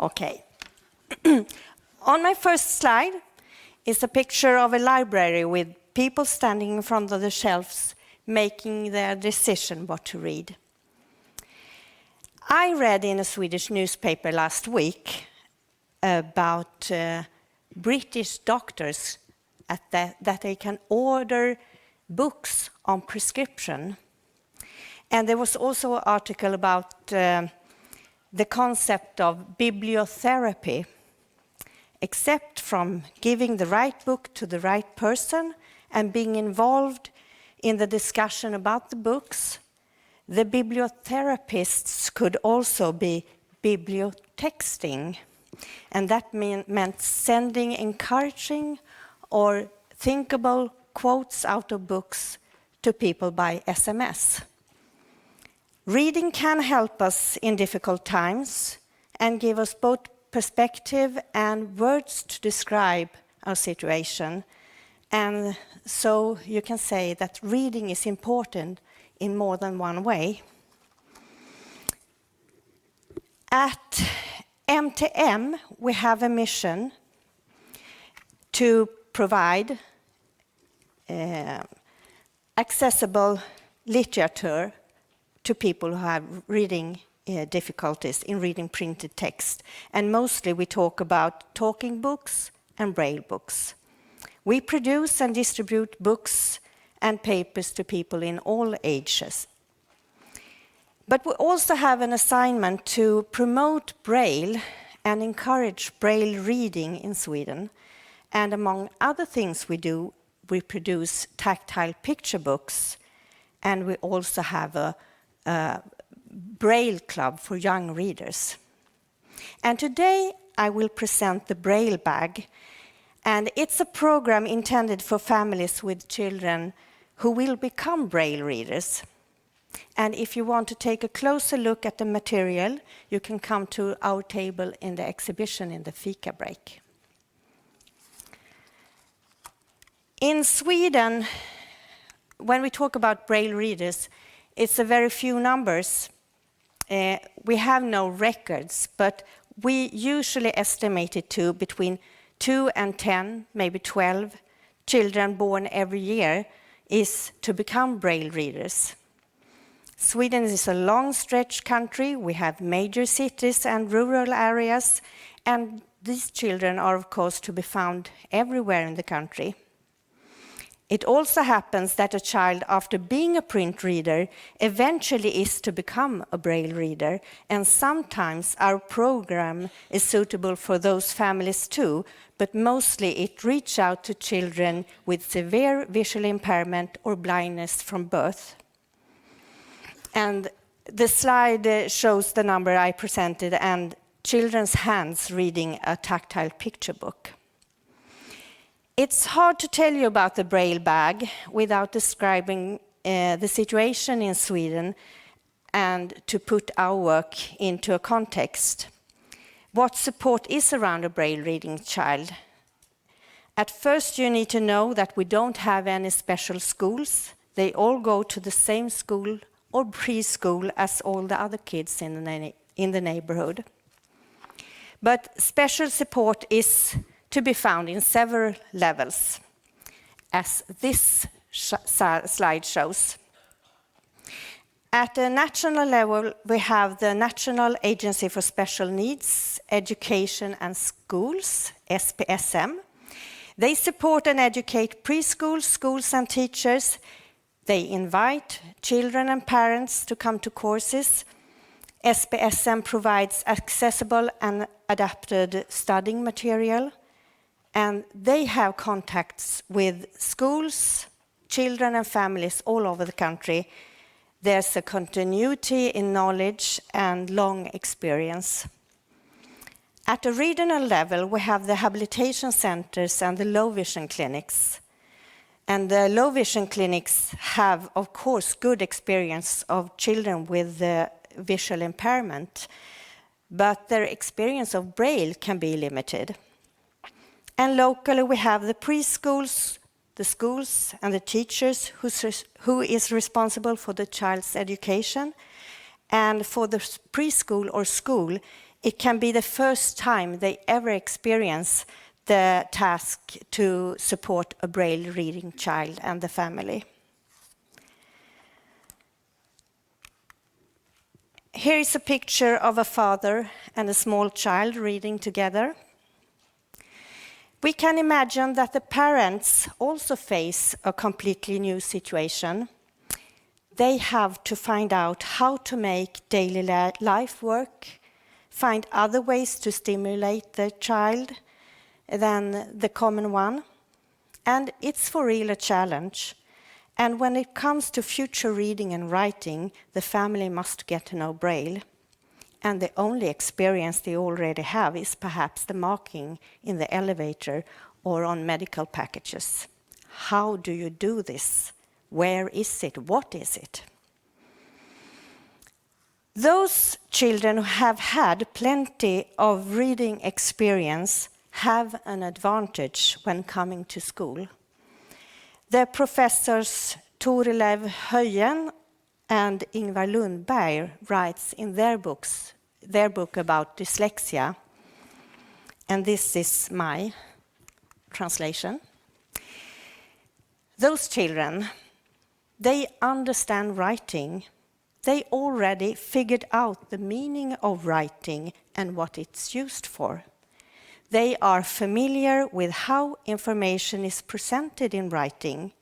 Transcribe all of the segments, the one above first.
Okay. On my first slide is a picture of a library with people standing in front of the shelves making their decision what to read. I read in a Swedish newspaper last week about British doctors that they can order books on prescription. And there was also an article about the concept of bibliotherapy, except from giving the right book to the right person and being involved in the discussion about the books. The bibliotherapists could also be bibliotexting, and that meant sending encouraging or thinkable quotes out of books to people by SMS. Reading can help us in difficult times and give us both perspective and words to describe our situation. And so you can say that reading is important in more than one way. At MTM, we have a mission to provide accessible literature to people who have reading difficulties in reading printed text. And mostly we talk about talking books and Braille books. We produce and distribute books and papers to people in all ages. But we also have an assignment to promote Braille and encourage Braille reading in Sweden. And among other things we do, we produce tactile picture books, and we also have a Braille club for young readers. And today I will present the Braille bag, and it's a program intended for families with children who will become Braille readers. And if you want to take a closer look at the material, you can come to our table in the exhibition in the fika break. In Sweden, when we talk about Braille readers, it's a very few numbers. We have no records, but we usually estimate it to between 2 and 10, maybe 12 children born every year is to become Braille readers. Sweden is a long stretch country. We have major cities and rural areas, and these children are of course to be found everywhere in the country. It also happens that a child, after being a print reader, eventually is to become a Braille reader, and sometimes our program is suitable for those families too, but mostly it reaches out to children with severe visual impairment or blindness from birth. And the slide shows the number I presented and children's hands reading a tactile picture book. It's hard to tell you about the Braille bag without describing the situation in Sweden and to put our work into a context. What support is around a Braille reading child? At first, you need to know that we don't have any special schools. They all go to the same school or preschool as all the other kids in the neighborhood. But special support is to be found in several levels, as this slide shows. At a national level, we have the National Agency for Special Needs, Education and Schools, SPSM. They support and educate preschool, schools and teachers. They invite children and parents to come to courses. SPSM provides accessible and adapted studying material. And they have contacts with schools, children and families all over the country. There's a continuity in knowledge and long experience. At a regional level, we have the habilitation centers and the low vision clinics. And the low vision clinics have, of course, good experience of children with visual impairment, but their experience of Braille can be limited. And locally, we have the preschools, the schools, and the teachers who is responsible for the child's education. And for the preschool or school, it can be the first time they ever experience the task to support a Braille reading child and the family. Here is a picture of a father and a small child reading together. We can imagine that the parents also face a completely new situation. They have to find out how to make daily life work, find other ways to stimulate the child than the common one. And it's for real a challenge. And when it comes to future reading and writing, the family must get to know Braille. And the only experience they already have is perhaps the marking in the elevator or on medical packages. How do you do this? Where is it? What is it? Those children who have had plenty of reading experience have an advantage when coming to school. The professors Torleif Höjen and Ingvar Lundberg writes in their book about dyslexia, and this is my translation. Those children, they understand writing. They already figured out the meaning of writing and what it's used for. They are familiar with how information is presented in writing.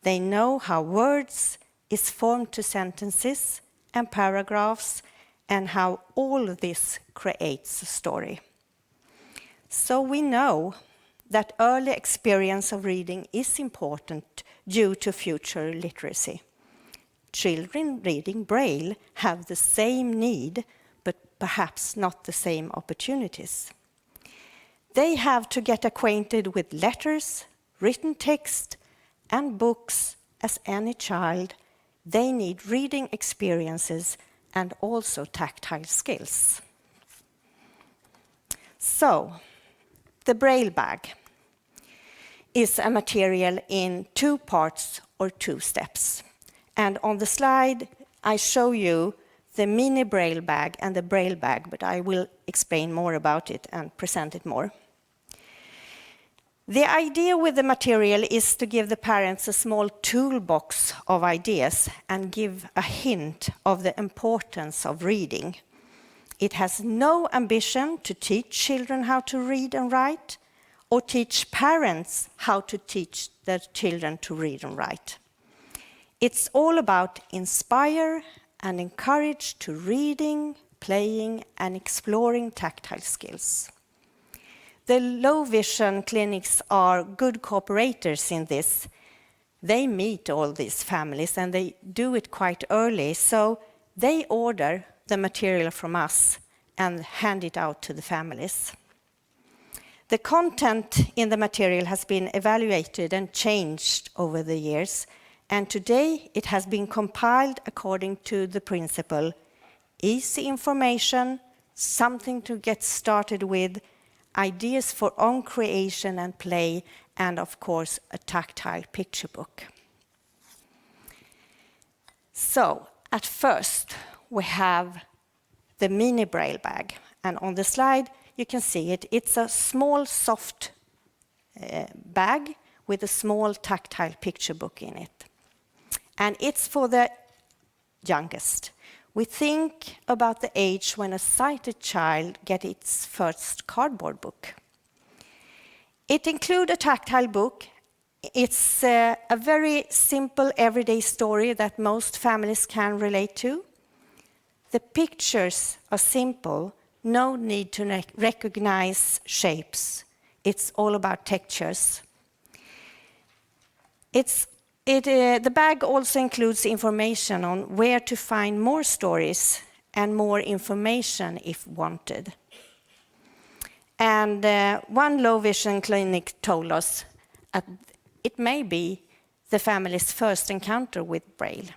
They know how words is formed to sentences and paragraphs, and how all of this creates a story. So we know that early experience of reading is important due to future literacy. Children reading Braille have the same need, but perhaps not the same opportunities. They have to get acquainted with letters, written text, and books as any child. They need reading experiences and also tactile skills. So, the Braille bag is a material in 2 parts or 2 steps. And on the slide, I show you the mini Braille bag and the Braille bag, but I will explain more about it and present it more. The idea with the material is to give the parents a small toolbox of ideas and give a hint of the importance of reading. It has no ambition to teach children how to read and write, or teach parents how to teach their children to read and write. It's all about inspire and encourage to reading, playing, and exploring tactile skills. The low vision clinics are good cooperators in this. They meet all these families and they do it quite early, so they order the material from us and hand it out to the families. The content in the material has been evaluated and changed over the years, and today it has been compiled according to the principle: easy information, something to get started with, ideas for own creation and play, and of course a tactile picture book. So, at first we have the mini Braille bag, and on the slide you can see it. It's a small soft bag with a small tactile picture book in it. And it's for the youngest. We think about the age when a sighted child gets its first cardboard book. It includes a tactile book. It's a very simple everyday story that most families can relate to. The pictures are simple, no need to recognize shapes. It's all about textures. The bag also includes information on where to find more stories and more information if wanted. And one low vision clinic told us that it may be the family's first encounter with Braille.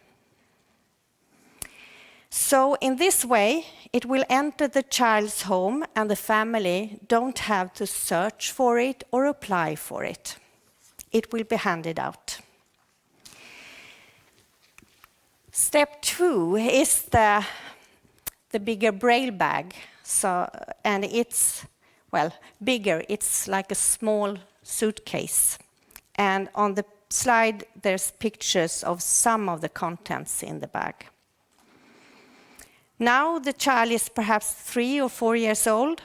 So in this way, it will enter the child's home and the family don't have to search for it or apply for it. It will be handed out. Step 2 is the bigger Braille bag. So, and it's, well, bigger. It's like a small suitcase. And on the slide, there's pictures of some of the contents in the bag. Now the child is perhaps 3 or 4 years old.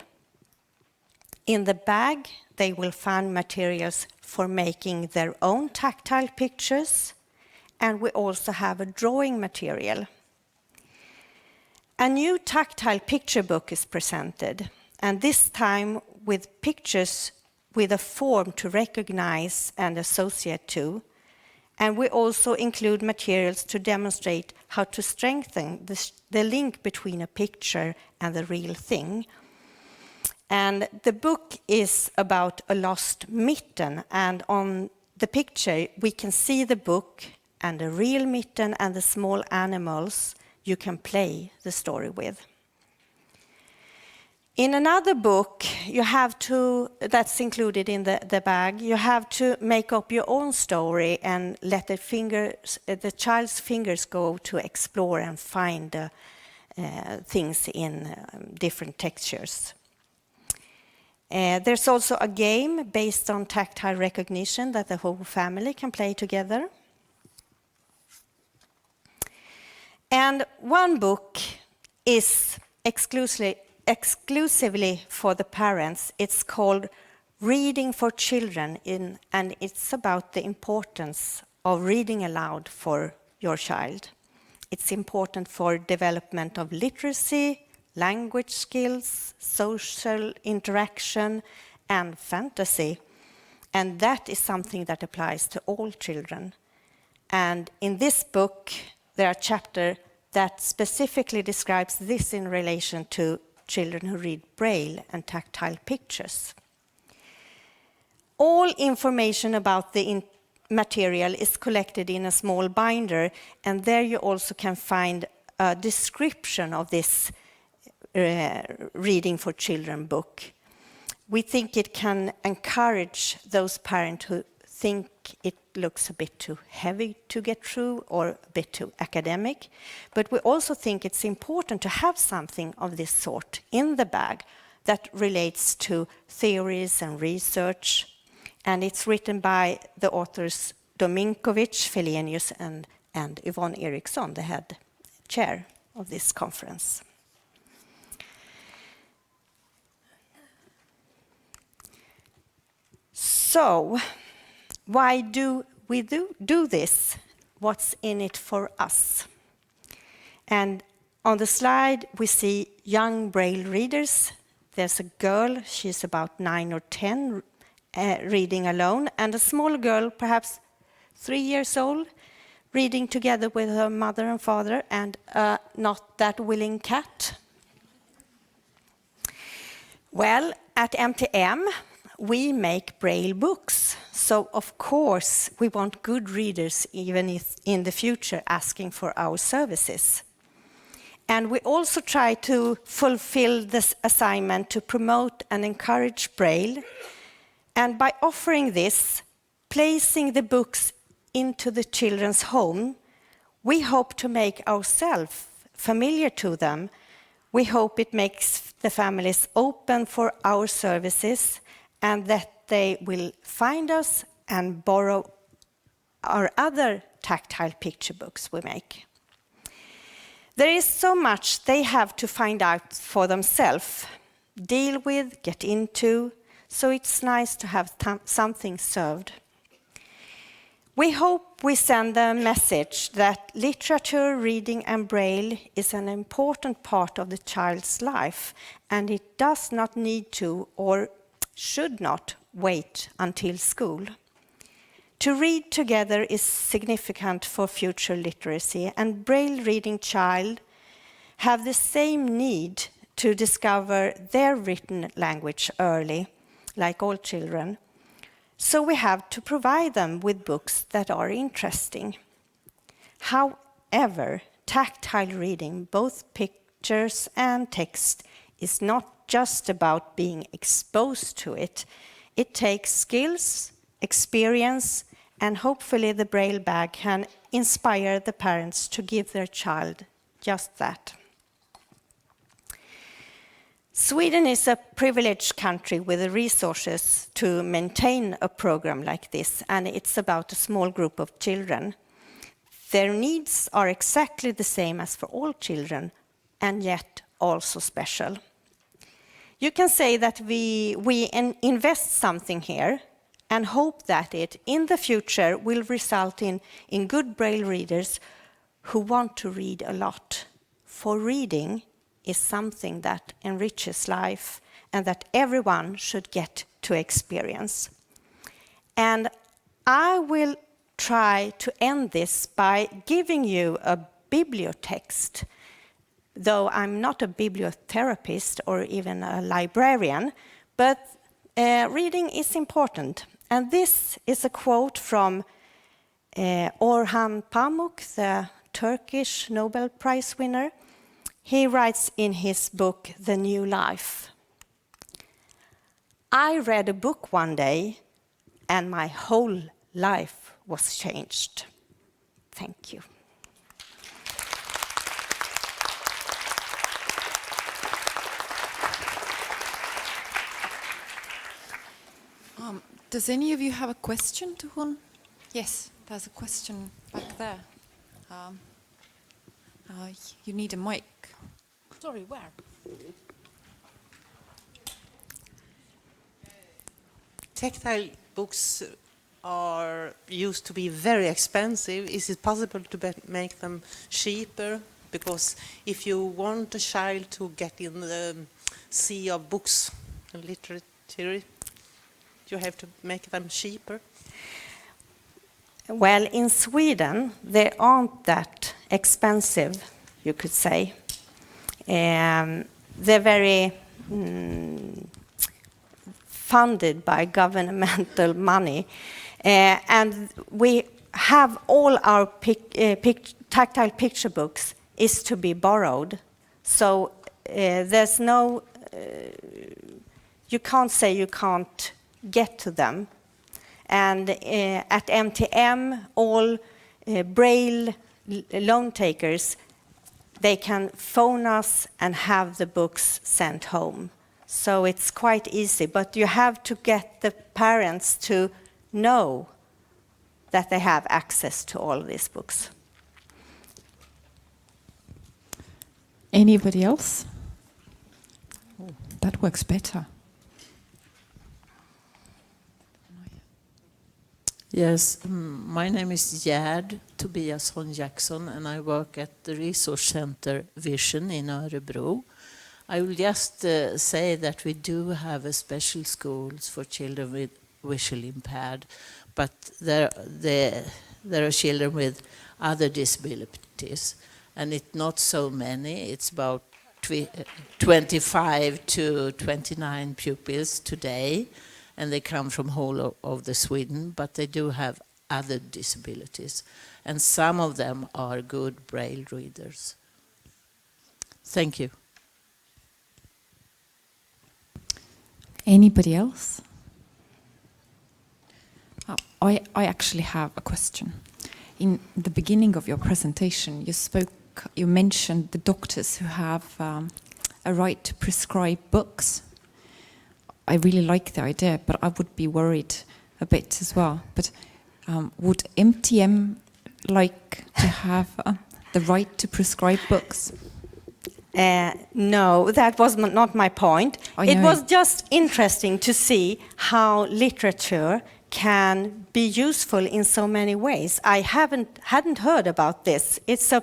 In the bag, they will find materials for making their own tactile pictures, and we also have a drawing material. A new tactile picture book is presented, and this time with pictures with a form to recognize and associate to. And we also include materials to demonstrate how to strengthen the link between a picture and the real thing. And the book is about a lost mitten, and on the picture we can see the book and the real mitten and the small animals you can play the story with. In another book you have to, that's included in the bag, you have to make up your own story and let the child's fingers go to explore and find things in different textures. There's also a game based on tactile recognition that the whole family can play together. And one book is exclusively for the parents. It's called Reading for Children, and it's about the importance of reading aloud for your child. It's important for development of literacy, language skills, social interaction, and fantasy. And that is something that applies to all children. And in this book, there are chapters that specifically describes this in relation to children who read Braille and tactile pictures. All information about the material is collected in a small binder, and there you also can find a description of this Reading for Children book. We think it can encourage those parents who think it looks a bit too heavy to get through or a bit too academic, but we also think it's important to have something of this sort in the bag that relates to theories and research, and it's written by the authors Dominkovic, Felenius, and Yvonne Eriksson, the head chair of this conference. So, why do we do this? What's in it for us? And on the slide, we see young Braille readers. There's a girl, she's about 9 or 10, reading alone, and a small girl, perhaps 3 years old, reading together with her mother and father, and a not that willing cat. Well, at MTM, we make Braille books, so of course we want good readers even if in the future asking for our services. And we also try to fulfill this assignment to promote and encourage Braille, and by offering this, placing the books into the children's home, we hope to make ourselves familiar to them. We hope it makes the families open for our services, and that they will find us and borrow our other tactile picture books we make. There is so much they have to find out for themselves, deal with, get into, so it's nice to have something served. We hope we send a message that literature, reading, and Braille is an important part of the child's life, and it does not need to or should not wait until school. To read together is significant for future literacy, and Braille reading child have the same need to discover their written language early, like all children. So we have to provide them with books that are interesting. However, tactile reading, both pictures and text, is not just about being exposed to it. It takes skills, experience, and hopefully the Braille bag can inspire the parents to give their child just that. Sweden is a privileged country with the resources to maintain a program like this, and it's about a small group of children. Their needs are exactly the same as for all children, and yet also special. You can say that we invest something here and hope that it, in the future, will result in good Braille readers who want to read a lot. For reading is something that enriches life and that everyone should get to experience. And I will try to end this by giving you a bibliotext. Though I'm not a bibliotherapist or even a librarian, but reading is important. And this is a quote from Orhan Pamuk, the Turkish Nobel Prize winner. He writes in his book, The New Life, "I read a book one day and my whole life was changed." Thank you. Does any of you have a question to Hun? Yes, there's a question back there. You need a mic. Sorry, where? Tactile books are used to be very expensive. Is it possible to make them cheaper? Because if you want a child to get in the sea of books and literature, you have to make them cheaper. Well, in Sweden, they aren't that expensive, you could say. They're very funded by governmental money. And we have all our tactile picture books is to be borrowed. So there's no, you can't say you can't get to them. And at MTM, all Braille loan takers, they can phone us and have the books sent home. So it's quite easy, but you have to get the parents to know that they have access to all these books. Anybody else? Oh, that works better. Yes, my name is Gerd Tobiasson Jackson and I work at the Resource Center Vision in Örebro. I will just say that we do have a special schools for children with visually impaired, but there are children with other disabilities, and it's not so many. It's about 25 to 29 pupils today, and they come from whole of the Sweden, but they do have other disabilities, and some of them are good Braille readers. Thank you. Anybody else? I actually have a question. In the beginning of your presentation, you mentioned the doctors who have a right to prescribe books. I really like the idea, but I would be worried a bit as well. But would MTM like to have the right to prescribe books? No, that was not my point. It know. was just interesting to see how literature can be useful in so many ways. I hadn't heard about this. It's a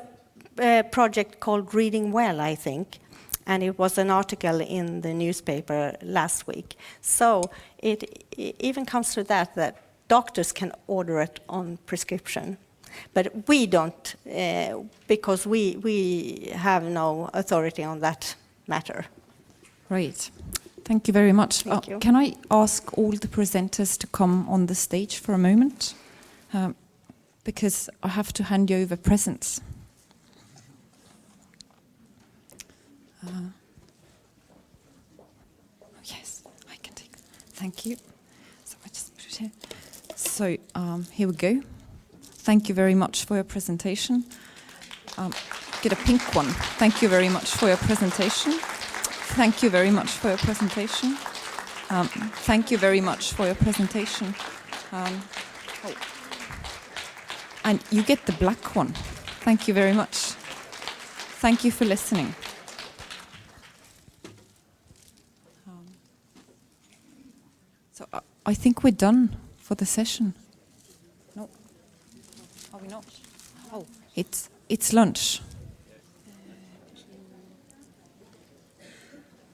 project called Reading Well, I think, and it was an article in the newspaper last week. So it even comes to that doctors can order it on prescription. But we don't, because we have no authority on that matter. Right. Thank you very much. Thank you. Can I ask all the presenters to come on the stage for a moment? Because I have to hand you over presents. Yes, I can take it. Thank you. So I just put it here. So here we go. Thank you very much for your presentation. Get a pink one. Thank you very much for your presentation. Thank you very much for your presentation. Thank you very much for your presentation. And you get the black one. Thank you very much. Thank you for listening. So I think we're done for the session. No, are we not? Oh, it's lunch.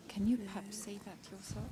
Can you perhaps say that yourself?